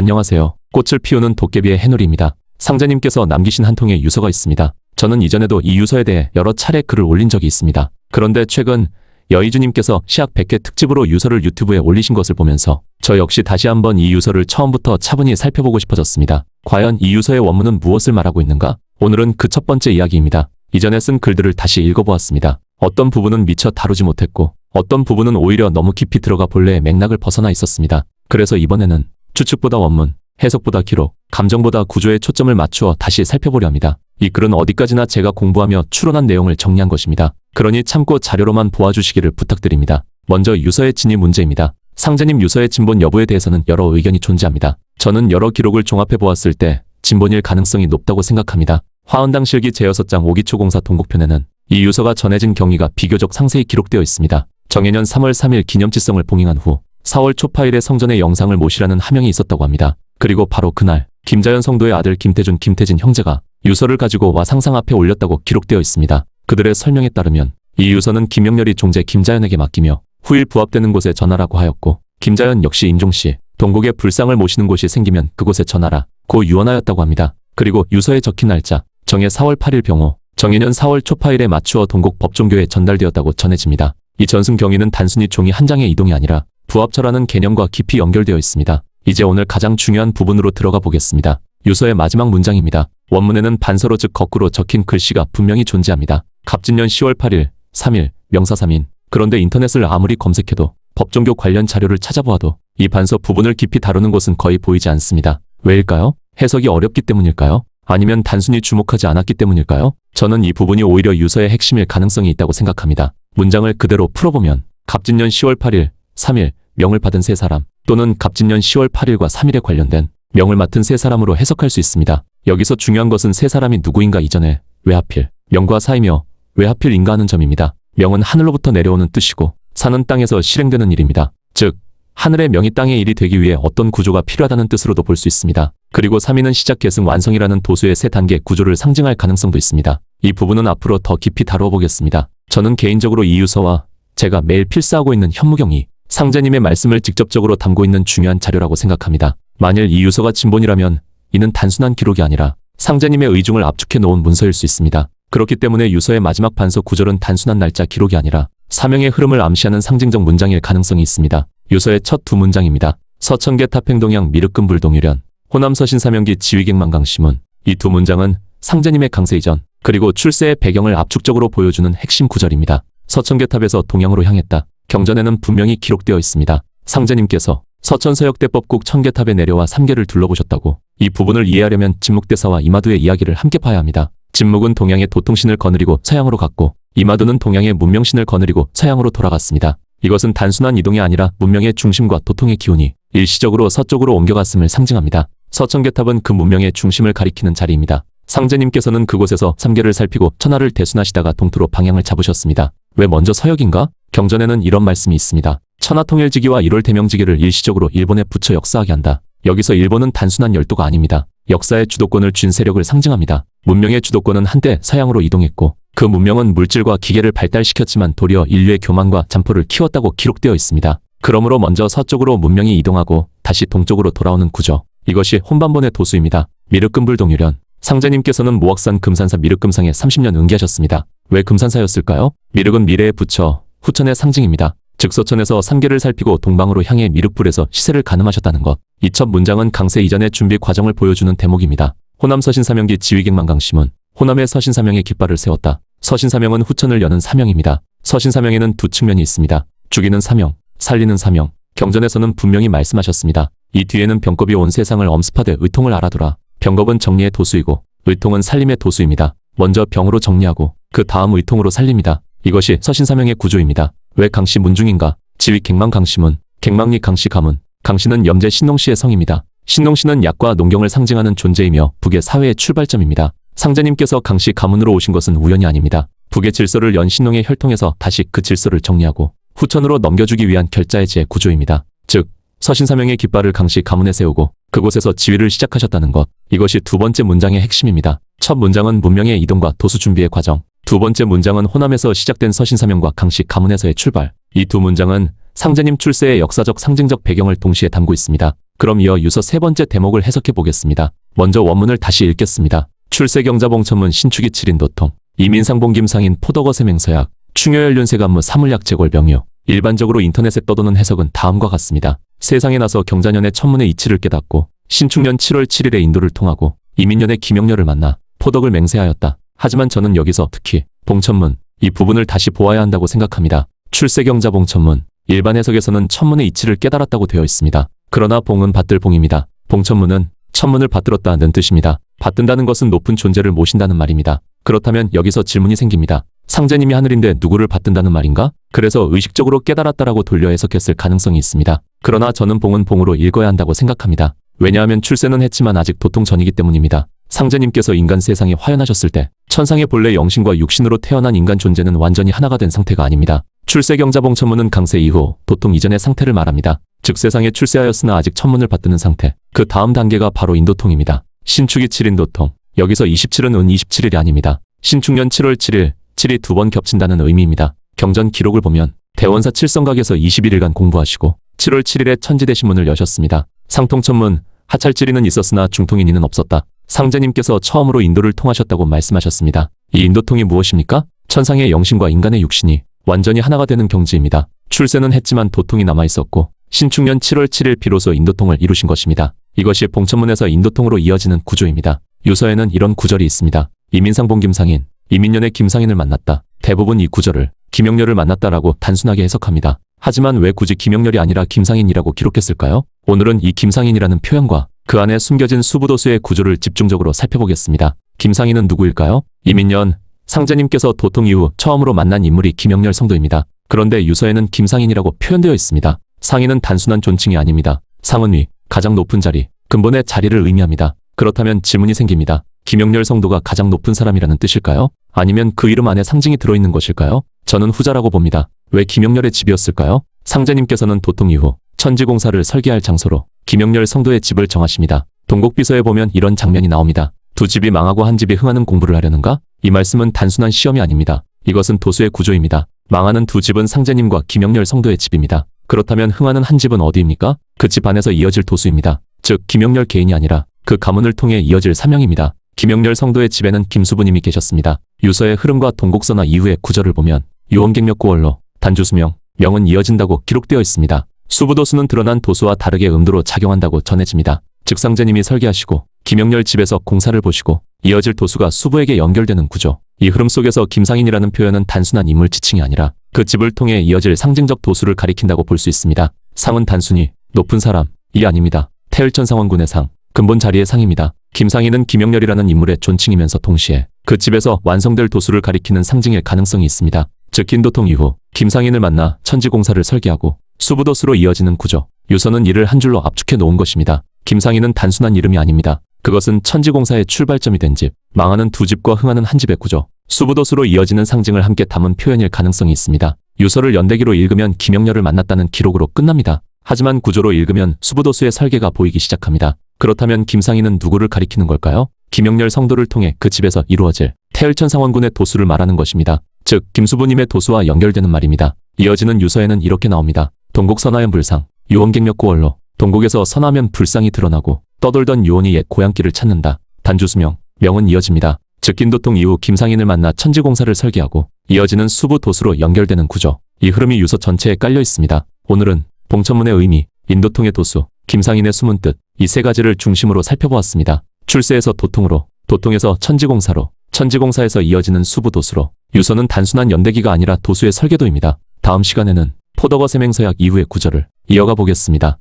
안녕하세요. 꽃을 피우는 도깨비의 해누리입니다. 상자님께서 남기신 한 통의 유서가 있습니다. 저는 이전에도 이 유서에 대해 여러 차례 글을 올린 적이 있습니다. 그런데 최근 여의주님께서 시학 100회 특집으로 유서를 유튜브에 올리신 것을 보면서 저 역시 다시 한번 이 유서를 처음부터 차분히 살펴보고 싶어졌습니다. 과연 이 유서의 원문은 무엇을 말하고 있는가? 오늘은 그 첫 번째 이야기입니다. 이전에 쓴 글들을 다시 읽어보았습니다. 어떤 부분은 미처 다루지 못했고 어떤 부분은 오히려 너무 깊이 들어가 본래의 맥락을 벗어나 있었습니다. 그래서 이번에는 추측보다 원문, 해석보다 기록, 감정보다 구조에 초점을 맞추어 다시 살펴보려 합니다. 이 글은 어디까지나 제가 공부하며 추론한 내용을 정리한 것입니다. 그러니 참고 자료로만 보아주시기를 부탁드립니다. 먼저 유서의 진위 문제입니다. 상자님 유서의 진본 여부에 대해서는 여러 의견이 존재합니다. 저는 여러 기록을 종합해 보았을 때 진본일 가능성이 높다고 생각합니다. 화은당실기 제6장 오기초공사 동곡편에는 이 유서가 전해진 경위가 비교적 상세히 기록되어 있습니다. 정해년 3월 3일 기념지성을 봉행한 후 4월 초파일에 성전에 영상을 모시라는 하명이 있었다고 합니다. 그리고 바로 그날 김자연 성도의 아들 김태준 형제가 유서를 가지고 와 상상 앞에 올렸다고 기록되어 있습니다. 그들의 설명에 따르면 이 유서는 김영렬이 종제 김자연에게 맡기며 후일 부합되는 곳에 전하라고 하였고 김자연 역시 임종시 동곡에 불상을 모시는 곳이 생기면 그곳에 전하라 고 유언하였다고 합니다. 그리고 유서에 적힌 날짜 정해 4월 8일 병호 정해년 4월 초파일에 맞추어 동곡 법종교에 전달되었다고 전해집니다. 이 전승 경위는 단순히 종이 한 장의 이동이 아니라 부합처라는 개념과 깊이 연결되어 있습니다. 이제 오늘 가장 중요한 부분으로 들어가 보겠습니다. 유서의 마지막 문장입니다. 원문에는 반서로 즉 거꾸로 적힌 글씨가 분명히 존재합니다. 갑진년 10월 8일, 3일, 명사 3인. 그런데 인터넷을 아무리 검색해도 법종교 관련 자료를 찾아보아도 이 반서 부분을 깊이 다루는 곳은 거의 보이지 않습니다. 왜일까요? 해석이 어렵기 때문일까요? 아니면 단순히 주목하지 않았기 때문일까요? 저는 이 부분이 오히려 유서의 핵심일 가능성이 있다고 생각합니다. 문장을 그대로 풀어보면 갑진년 10월 8일, 3일, 명을 받은 세 사람 또는 갑진년 10월 8일과 3일에 관련된 명을 맡은 세 사람으로 해석할 수 있습니다. 여기서 중요한 것은 세 사람이 누구인가 이전에 왜 하필 명과 사이며 왜 하필인가 하는 점입니다. 명은 하늘로부터 내려오는 뜻이고 사는 땅에서 실행되는 일입니다. 즉 하늘의 명이 땅의 일이 되기 위해 어떤 구조가 필요하다는 뜻으로도 볼 수 있습니다. 그리고 3위는 시작 계승 완성이라는 도수의 세 단계 구조를 상징할 가능성도 있습니다. 이 부분은 앞으로 더 깊이 다루어보겠습니다. 저는 개인적으로 이 유서와 제가 매일 필사하고 있는 현무경이 상자님의 말씀을 직접적으로 담고 있는 중요한 자료라고 생각합니다. 만일 이 유서가 진본이라면 이는 단순한 기록이 아니라 상자님의 의중을 압축해 놓은 문서일 수 있습니다. 그렇기 때문에 유서의 마지막 반서 구절은 단순한 날짜 기록이 아니라 사명의 흐름을 암시하는 상징적 문장일 가능성이 있습니다. 유서의 첫 두 문장입니다. 서천계 탑행동양 미륵금 불동유련 호남 서신사명기 지휘객만강시문. 이 두 문장은 상자님의 강세 이전 그리고 출세의 배경을 압축적으로 보여주는 핵심 구절입니다. 서천계 탑에서 동양으로 향했다. 경전에는 분명히 기록되어 있습니다. 상자님께서 서천서역대법국 천계탑에 내려와 3계를 둘러보셨다고. 이 부분을 이해하려면 진묵대사와 이마두의 이야기를 함께 봐야 합니다. 진묵은 동양의 도통신을 거느리고 서양으로 갔고 이마두는 동양의 문명신을 거느리고 서양으로 돌아갔습니다. 이것은 단순한 이동이 아니라 문명의 중심과 도통의 기운이 일시적으로 서쪽으로 옮겨갔음을 상징합니다. 서천계탑은 그 문명의 중심을 가리키는 자리입니다. 상제님께서는 그곳에서 3계를 살피고 천하를 대순하시다가 동토로 방향을 잡으셨습니다. 왜 먼저 서역인가? 경전에는 이런 말씀이 있습니다. 천하통일지기와 1월 대명지기를 일시적으로 일본에 붙여 역사하게 한다. 여기서 일본은 단순한 열도가 아닙니다. 역사의 주도권을 쥔 세력을 상징합니다. 문명의 주도권은 한때 서양으로 이동했고 그 문명은 물질과 기계를 발달시켰지만 도리어 인류의 교만과 잠포를 키웠다고 기록되어 있습니다. 그러므로 먼저 서쪽으로 문명이 이동하고 다시 동쪽으로 돌아오는 구조. 이것이 혼반본의 도수입니다. 미륵금불동유련. 상자님께서는 모악산 금산사 미륵금상에 30년 응기하셨습니다. 왜 금산사였을까요? 미륵은 미래의 부처, 후천의 상징입니다. 즉 서천에서 3계를 살피고 동방으로 향해 미륵불에서 시세를 가늠하셨다는 것. 이 첫 문장은 강세 이전의 준비 과정을 보여주는 대목입니다. 호남 서신사명기 지휘객만강시문. 호남의 서신사명의 깃발을 세웠다. 서신사명은 후천을 여는 사명입니다. 서신사명에는 두 측면이 있습니다. 죽이는 사명, 살리는 사명. 경전에서는 분명히 말씀하셨습니다. 이 뒤에는 병겁이 온 세상을 엄습하되 의통을 알아두라. 병겁은 정리의 도수이고 의통은 살림의 도수입니다. 먼저 병으로 정리하고 그 다음 의통으로 살립니다. 이것이 서신사명의 구조입니다. 왜 강씨 문중인가? 지휘 객망강씨문, 객망리 강씨 가문. 강씨는 염제 신농씨의 성입니다. 신농씨는 약과 농경을 상징하는 존재이며 북의 사회의 출발점입니다. 상자님께서 강씨 가문으로 오신 것은 우연이 아닙니다. 북의 질서를 연 신농의 혈통에서 다시 그 질서를 정리하고 후천으로 넘겨주기 위한 결자해지의 구조입니다. 즉 서신사명의 깃발을 강씨 가문에 세우고 그곳에서 지휘를 시작하셨다는 것. 이것이 두 번째 문장의 핵심입니다. 첫 문장은 문명의 이동과 도수 준비의 과정. 두 번째 문장은 호남에서 시작된 서신사명과 강씨 가문에서의 출발. 이 두 문장은 상제님 출세의 역사적 상징적 배경을 동시에 담고 있습니다. 그럼 이어 유서 세 번째 대목을 해석해 보겠습니다. 먼저 원문을 다시 읽겠습니다. 출세경자 봉천문 신축이 7인 도통 이민상봉 김상인 포덕어 세맹서약 충효연륜세간무 사물약재골 병유. 일반적으로 인터넷에 떠도는 해석은 다음과 같습니다. 세상에 나서 경자년의 천문의 이치를 깨닫고 신축년 7월 7일에 인도를 통하고 이민년의 김영렬을 만나 포덕을 맹세하였다. 하지만 저는 여기서 특히 봉천문 이 부분을 다시 보아야 한다고 생각합니다. 출세경자 봉천문 일반 해석에서는 천문의 이치를 깨달았다고 되어 있습니다. 그러나 봉은 받들 봉입니다. 봉천문은 천문을 받들었다는 뜻입니다. 받든다는 것은 높은 존재를 모신다는 말입니다. 그렇다면 여기서 질문이 생깁니다. 상제님이 하늘인데 누구를 받든다는 말인가? 그래서 의식적으로 깨달았다라고 돌려 해석했을 가능성이 있습니다. 그러나 저는 봉은 봉으로 읽어야 한다고 생각합니다. 왜냐하면 출세는 했지만 아직 도통 전이기 때문입니다. 상제님께서 인간 세상에 화연하셨을 때 천상의 본래 영신과 육신으로 태어난 인간 존재는 완전히 하나가 된 상태가 아닙니다. 출세경자 봉천문은 강세 이후 도통 이전의 상태를 말합니다. 즉 세상에 출세하였으나 아직 천문을 받드는 상태. 그 다음 단계가 바로 인도통입니다. 신축이 7인 도통. 여기서 27은 은 27일이 아닙니다. 신축년 7월 7일, 7이 두 번 겹친다는 의미입니다. 경전 기록을 보면 대원사 칠성각에서 21일간 공부하시고 7월 7일에 천지대신문을 여셨습니다. 상통천문, 하찰지리는 있었으나 중통인이는 없었다. 상제님께서 처음으로 인도를 통하셨다고 말씀하셨습니다. 이 인도통이 무엇입니까? 천상의 영신과 인간의 육신이 완전히 하나가 되는 경지입니다. 출세는 했지만 도통이 남아있었고 신축년 7월 7일 비로소 인도통을 이루신 것입니다. 이것이 봉천문에서 인도통으로 이어지는 구조입니다. 유서에는 이런 구절이 있습니다. 이민상봉 김상인, 이민년의 김상인을 만났다. 대부분 이 구절을 김영렬을 만났다라고 단순하게 해석합니다. 하지만 왜 굳이 김영렬이 아니라 김상인이라고 기록했을까요? 오늘은 이 김상인이라는 표현과 그 안에 숨겨진 수부도수의 구조를 집중적으로 살펴보겠습니다. 김상인은 누구일까요? 이민년, 상제님께서 도통 이후 처음으로 만난 인물이 김영렬 성도입니다. 그런데 유서에는 김상인이라고 표현되어 있습니다. 상인은 단순한 존칭이 아닙니다. 상은 위, 가장 높은 자리, 근본의 자리를 의미합니다. 그렇다면 질문이 생깁니다. 김영렬 성도가 가장 높은 사람이라는 뜻일까요? 아니면 그 이름 안에 상징이 들어있는 것일까요? 저는 후자라고 봅니다. 왜 김영렬의 집이었을까요? 상제님께서는 도통 이후 천지공사를 설계할 장소로 김영렬 성도의 집을 정하십니다. 동곡비서에 보면 이런 장면이 나옵니다. 두 집이 망하고 한 집이 흥하는 공부를 하려는가? 이 말씀은 단순한 시험이 아닙니다. 이것은 도수의 구조입니다. 망하는 두 집은 상제님과 김영렬 성도의 집입니다. 그렇다면 흥하는 한 집은 어디입니까? 그 집 안에서 이어질 도수입니다. 즉 김영렬 개인이 아니라 그 가문을 통해 이어질 사명입니다. 김영렬 성도의 집에는 김수부님이 계셨습니다. 유서의 흐름과 동곡서나 이후의 구절을 보면 유원객력 9월로 단주수명, 명은 이어진다고 기록되어 있습니다. 수부도수는 드러난 도수와 다르게 음도로 작용한다고 전해집니다. 즉 상제님이 설계하시고 김영렬 집에서 공사를 보시고 이어질 도수가 수부에게 연결되는 구조. 이 흐름 속에서 김상인이라는 표현은 단순한 인물 지칭이 아니라 그 집을 통해 이어질 상징적 도수를 가리킨다고 볼 수 있습니다. 상은 단순히 높은 사람이 아닙니다. 태을천 상원군의 상, 근본 자리의 상입니다. 김상인은 김영렬이라는 인물의 존칭이면서 동시에 그 집에서 완성될 도수를 가리키는 상징일 가능성이 있습니다. 즉 인도통 이후 김상인을 만나 천지공사를 설계하고 수부도수로 이어지는 구조. 유서는 이를 한 줄로 압축해 놓은 것입니다. 김상인은 단순한 이름이 아닙니다. 그것은 천지공사의 출발점이 된 집, 망하는 두 집과 흥하는 한 집의 구조, 수부도수로 이어지는 상징을 함께 담은 표현일 가능성이 있습니다. 유서를 연대기로 읽으면 김영렬을 만났다는 기록으로 끝납니다. 하지만 구조로 읽으면 수부도수의 설계가 보이기 시작합니다. 그렇다면 김상인은 누구를 가리키는 걸까요? 김영렬 성도를 통해 그 집에서 이루어질 태을천 상원군의 도수를 말하는 것입니다. 즉 김수부님의 도수와 연결되는 말입니다. 이어지는 유서에는 이렇게 나옵니다. 동곡 선하연 불상, 유원객력 9월로 동곡에서 선하면 불상이 드러나고 떠돌던 유원이 옛 고향길을 찾는다. 단주수명, 명은 이어집니다. 즉 인도통 이후 김상인을 만나 천지공사를 설계하고 이어지는 수부 도수로 연결되는 구조. 이 흐름이 유서 전체에 깔려 있습니다. 오늘은 봉천문의 의미, 인도통의 도수, 김상인의 숨은 뜻, 이 세 가지를 중심으로 살펴보았습니다. 출세에서 도통으로, 도통에서 천지공사로, 천지공사에서 이어지는 수부 도수로. 유서는 단순한 연대기가 아니라 도수의 설계도입니다. 다음 시간에는 포덕어 세맹서약 이후의 구절을 이어가 보겠습니다.